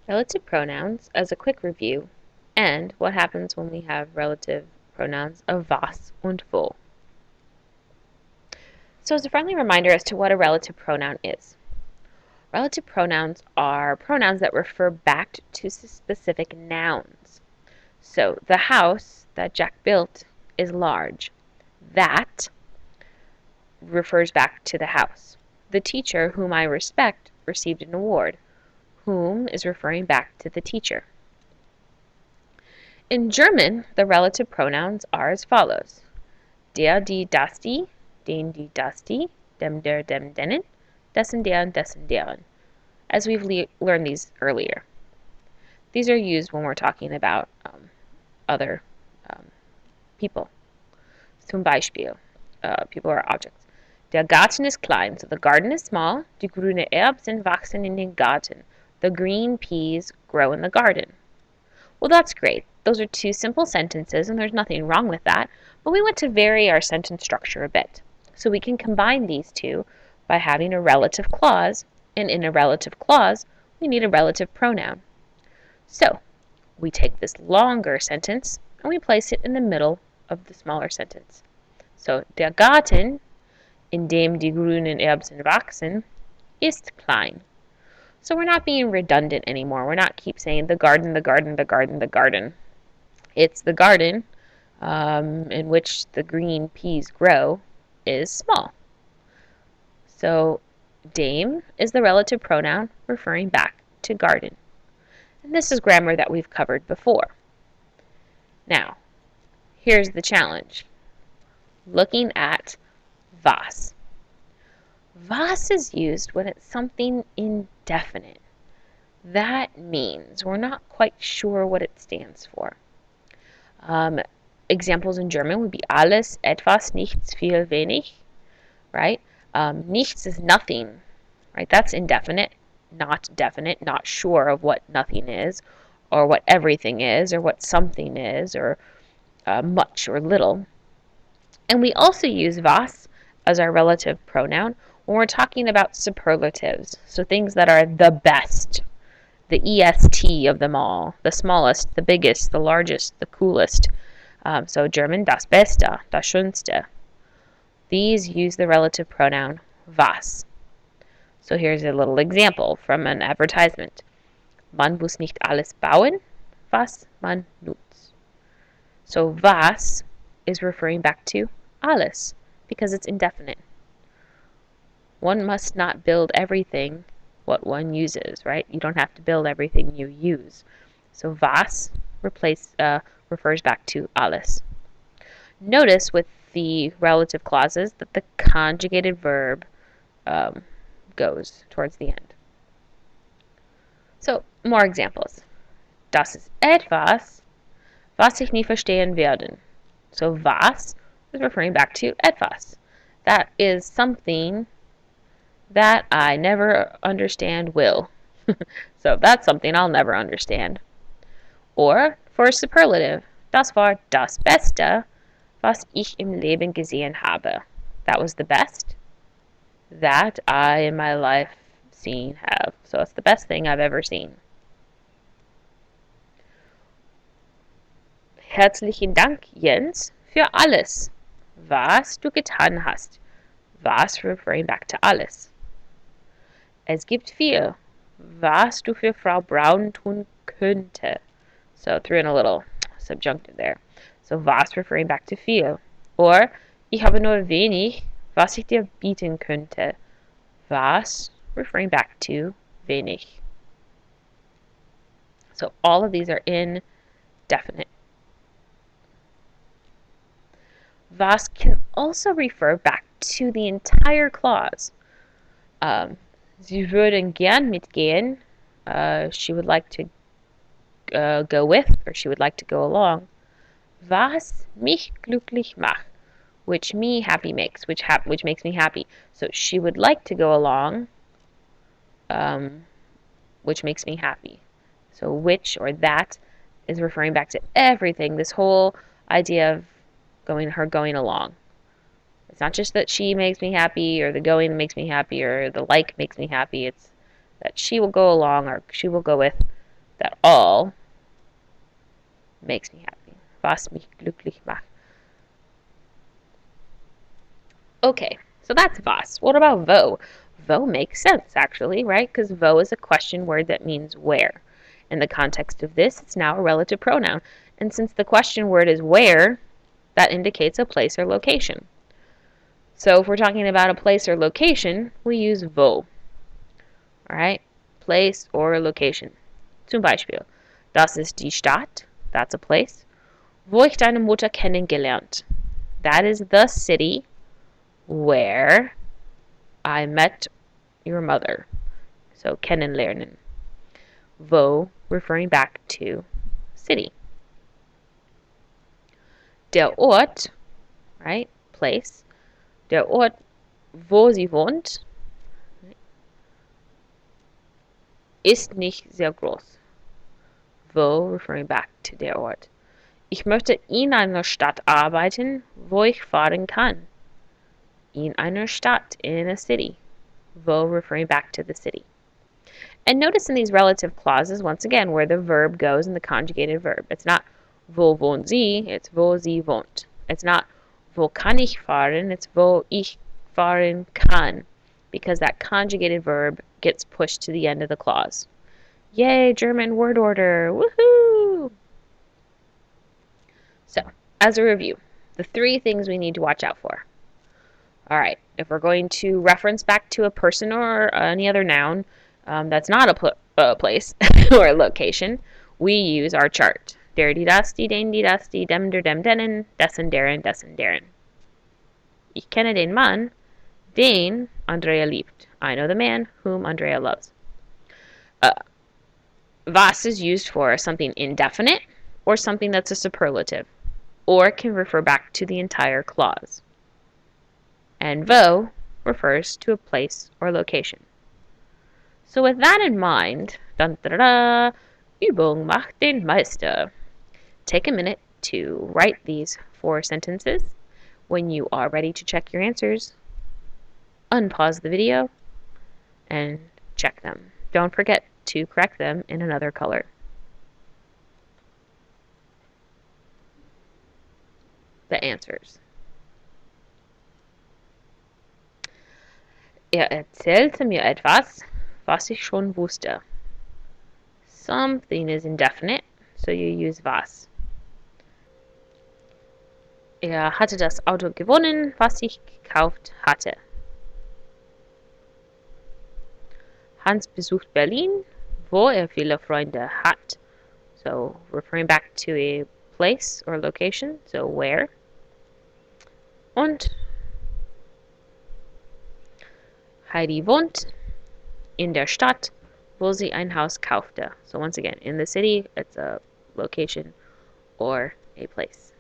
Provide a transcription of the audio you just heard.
Relative pronouns as a quick review, and what happens when we have relative pronouns of was und wo. So as a friendly reminder as to what a relative pronoun is. Relative pronouns are pronouns that refer back to specific nouns. So the house that Jack built is large. That refers back to the house. The teacher whom I respect received an award. Whom is referring back to the teacher. In German, the relative pronouns are as follows. Der, die, das, die, den, die, das, die, dem, der, dem, denen, dessen, deren, dessen, deren, as we've learned these earlier. These are used when we're talking about other people. Zum Beispiel, people or objects. Der Garten ist klein, so the garden is small. Die grüne Erbsen wachsen in den Garten. The green peas grow in the garden. Well, that's great. Those are two simple sentences, and there's nothing wrong with that, but we want to vary our sentence structure a bit. So we can combine these two by having a relative clause, and in a relative clause, we need a relative pronoun. So we take this longer sentence and we place it in the middle of the smaller sentence. So, der Garten, in dem die grünen Erbsen wachsen, ist klein. So we're not being redundant anymore. We're not keep saying the garden, the garden, the garden, the garden. It's the garden in which the green peas grow is small. So dem is the relative pronoun referring back to garden. And this is grammar that we've covered before. Now, here's the challenge. Looking at was. Was is used when it's something indefinite. That means we're not quite sure what it stands for. Examples in German would be alles, etwas, nichts, viel, wenig, right? Nichts is nothing, right? That's indefinite, not definite, not sure of what nothing is, or what everything is, or what something is, or much or little. And we also use was as our relative pronoun when we're talking about superlatives, so things that are the best, the EST of them all, the smallest, the biggest, the largest, the coolest. So German, das Beste, das Schönste. These use the relative pronoun was. So here's a little example from an advertisement. Man muss nicht alles bauen, was man nutzt. So was is referring back to alles because it's indefinite. One must not build everything what one uses, right? You don't have to build everything you use. So was refers back to alles. Notice with the relative clauses that the conjugated verb goes towards the end. So, more examples. Das ist etwas, was ich nie verstehen werden. So was is referring back to etwas. That is something that I never understand will. So that's something I'll never understand. Or for a superlative, das war das Beste, was ich im Leben gesehen habe. That was the best that I in my life seen have. So it's the best thing I've ever seen. Herzlichen Dank, Jens, für alles, was du getan hast. Was referring back to alles. Es gibt viel, was du für Frau Braun tun könnte. So threw in a little subjunctive there. So was referring back to viel. Or ich habe nur wenig, was ich dir bieten könnte. Was referring back to wenig. So all of these are indefinite. Was can also refer back to the entire clause. Sie würden gern mitgehen. She would like to go with, or she would like to go along. Was mich glücklich macht, which me happy makes, which makes me happy. So she would like to go along, which makes me happy. So which or that is referring back to everything. This whole idea of going along. It's not just that she makes me happy, or the going makes me happy, or the like makes me happy. It's that she will go along, or she will go with That all makes me happy. Was mich glücklich macht. Okay, so that's was. What about wo? Wo makes sense, actually, right? Because wo is a question word that means where. In the context of this, it's now a relative pronoun. And since the question word is where, that indicates a place or location. So if we're talking about a place or location, we use wo. Alright? Place or location. Zum Beispiel, das ist die Stadt. That's a place. Wo ich deine Mutter kennengelernt. That is the city where I met your mother. So kennenlernen. Wo referring back to city. Der Ort, right? Place. Der Ort, wo sie wohnt, ist nicht sehr groß. Wo referring back to der Ort. Ich möchte in einer Stadt arbeiten, wo ich fahren kann. In einer Stadt, in a city. Wo referring back to the city. And notice in these relative clauses, once again, where the verb goes in the conjugated verb. It's not wo wohnt sie, it's wo sie wohnt. It's not wo kann ich fahren, it's wo ich fahren kann. Because that conjugated verb gets pushed to the end of the clause. Yay, German word order! Woohoo! So, as a review, the 3 things we need to watch out for. Alright, if we're going to reference back to a person or any other noun that's not a place or a location, we use our chart. Der, die, das, die, den, die, das, die, dem, der, dem, denen, dessen, deren, dessen, deren. Ich kenne den Mann, den Andrea liebt. I know the man whom Andrea loves. Was is used for something indefinite or something that's a superlative, or can refer back to the entire clause. And wo refers to a place or location. So with that in mind, dun, da, da, da, Übung macht den Meister. Take a minute to write these 4 sentences. When you are ready to check your answers, unpause the video and check them. Don't forget to correct them in another color. The answers. Erzählte mir etwas, was ich schon wusste. Something is indefinite, so you use was. Hatte das Auto gewonnen, was ich gekauft hatte. Hans besucht Berlin, wo viele Freunde hat. So referring back to a place or location, so where. Und Heidi wohnt in der Stadt, wo sie ein Haus kaufte. So once again, in the city, it's a location or a place.